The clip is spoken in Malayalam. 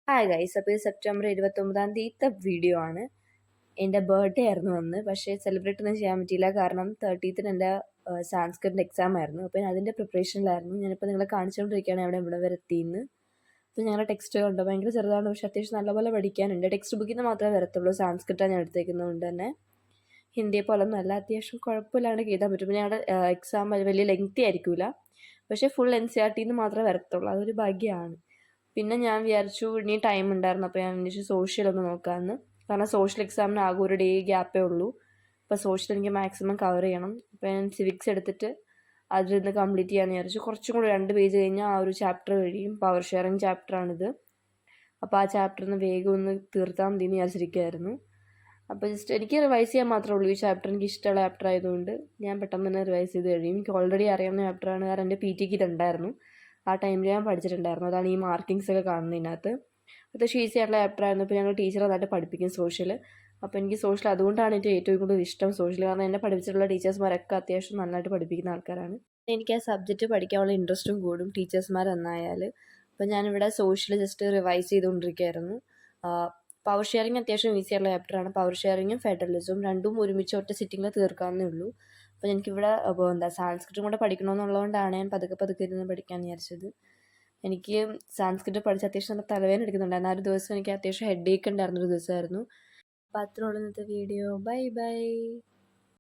ഹായ് ഗൈസ്, അപ്പോൾ ഇത് സെപ്റ്റംബർ 29 വീഡിയോ ആണ്. എൻ്റെ ബർത്ത്ഡേ ആയിരുന്നു അന്ന്. പക്ഷേ സെലിബ്രേറ്റ് ഒന്നും ചെയ്യാൻ പറ്റിയില്ല. കാരണം 30th എൻ്റെ സാൻസ്ക്രിറ്റിൻ്റെ എക്സാം ആയിരുന്നു. അപ്പോൾ ഞാൻ അതിൻ്റെ പ്രിപ്പറേഷനിലായിരുന്നു. ഞാനിപ്പോൾ നിങ്ങളെ കാണിച്ചുകൊണ്ടിരിക്കുകയാണ് ഇവിടെ വരെ എത്തിയെന്ന്. അപ്പോൾ ഞങ്ങളുടെ ടെക്സ്റ്റ് ഉണ്ട് ഭയങ്കര ചെറുതാണ്, പക്ഷേ അത്യാവശ്യം നല്ലപോലെ പഠിക്കാനുണ്ട്. ടെക്സ്റ്റ് ബുക്കിൽ നിന്ന് മാത്രമേ വരത്തുള്ളൂ. സാൻസ്ക്രിറ്റാണ് ഞാൻ എടുത്തേക്കുന്നതുകൊണ്ട് തന്നെ ഹിന്ദിയെ പോലെ ഒന്നും അല്ല, അത്യാവശ്യം കുഴപ്പമില്ലാണ്ട് എഴുതാൻ പറ്റും. അപ്പോൾ ഞങ്ങളുടെ എക്സാം വലിയ ലെങ്തി ആയിരിക്കില്ല, പക്ഷേ ഫുൾ NCERT നിന്ന് മാത്രമേ വരത്തുള്ളൂ. അതൊരു ഭാഗ്യമാണ്. പിന്നെ ഞാൻ വിചാരിച്ചു ഇനി ടൈം ഉണ്ടായിരുന്നു, അപ്പോൾ ഞാൻ വിചാരിച്ചു സോഷ്യൽ ഒന്ന് നോക്കാമെന്ന്. കാരണം സോഷ്യൽ എക്സാമിന് ആകെ ഒരു ഡേ ഗ്യാപ്പേ ഉള്ളൂ. അപ്പോൾ സോഷ്യൽ എനിക്ക് മാക്സിമം കവർ ചെയ്യണം. അപ്പോൾ ഞാൻ സിവിക്സ് എടുത്തിട്ട് അതിൽ നിന്ന് കംപ്ലീറ്റ് ചെയ്യാമെന്ന് വിചാരിച്ചു. കുറച്ചും കൂടി 2 പേജ് കഴിഞ്ഞാൽ ആ ഒരു ചാപ്റ്റർ കഴിയും. പവർ ഷെയറിങ് ചാപ്റ്ററാണിത്. അപ്പോൾ ആ ചാപ്റ്റർ ഒന്ന് വേഗം ഒന്ന് തീർത്താൽ മതി എന്ന് വിചാരിച്ചിരിക്കുകയായിരുന്നു. അപ്പോൾ ജസ്റ്റ് എനിക്ക് റിവൈസ് ചെയ്യാൻ മാത്രമേ ഉള്ളൂ. ഈ ചാപ്റ്റർ എനിക്ക് ഇഷ്ടമുള്ള ചാപ്റ്റർ ആയതുകൊണ്ട് ഞാൻ പെട്ടെന്ന് തന്നെ റിവൈസ് ചെയ്ത് കഴിയും. എനിക്ക് ഓൾറെഡി അറിയാവുന്ന ചാപ്റ്ററാണ്, കാരണം എൻ്റെ PTക്ക് ഇതുണ്ടായിരുന്നു. ആ ടൈമിൽ ഞാൻ പഠിച്ചിട്ടുണ്ടായിരുന്നു. അതാണ് ഈ മാർക്കിങ്സ് ഒക്കെ കാണുന്നതിനകത്ത്. അത്യാവശ്യം ഈസി ആയിട്ടുള്ള ചാപ്റ്റർ ആയിരുന്നു. ഇപ്പോൾ ഞങ്ങൾ ടീച്ചർ നന്നായിട്ട് പഠിപ്പിക്കും സോഷ്യൽ. അപ്പോൾ എനിക്ക് സോഷ്യൽ അതുകൊണ്ടാണ് എനിക്ക് ഏറ്റവും കൂടുതൽ ഇഷ്ടം സോഷ്യൽ. കാരണം എന്നെ പഠിപ്പിച്ചിട്ടുള്ള ടീച്ചേഴ്സ്മാരൊക്കെ അത്യാവശ്യം നന്നായിട്ട് പഠിപ്പിക്കുന്ന ആൾക്കാരാണ്. എനിക്ക് ആ സബ്ജക്റ്റ് പഠിക്കാനുള്ള ഇൻട്രസ്റ്റും കൂടും ടീച്ചേഴ്സ്മാർ നന്നായാൽ. അപ്പോൾ ഞാനിവിടെ സോഷ്യൽ ജസ്റ്റ് റിവൈസ് ചെയ്തുകൊണ്ടിരിക്കുകയായിരുന്നു. പവർ ഷെയറിങ് അത്യാവശ്യം ഈസി ആയിട്ടുള്ള ചാപ്റ്ററാണ്. പവർ ഷെയറിങ്ങും ഫെഡറലിസവും രണ്ടും ഒരുമിച്ച് ഒറ്റ സിറ്റിങ്ങിൽ തീർക്കാവുന്നേ ഉള്ളൂ. അപ്പോൾ എനിക്കിവിടെ സാൻസ്ക്രിറ്റും കൂടെ പഠിക്കണമെന്നുള്ളതുകൊണ്ടാണ് ഞാൻ പതുക്കെ ഇരുന്ന് പഠിക്കാൻ വിചാരിച്ചത്. എനിക്ക് സാൻസ്ക്രിറ്റ് പഠിച്ച് അത്യാവശ്യം നല്ല തലവേദന എടുക്കുന്നുണ്ടായിരുന്നു. ആ ഒരു ദിവസം എനിക്ക് അത്യാവശ്യം ഹെഡേക്ക് ഉണ്ടായിരുന്നൊരു ദിവസമായിരുന്നു. അപ്പോൾ അത്രേ ഉള്ളൂ ഇന്നത്തെ വീഡിയോ. Bye bye.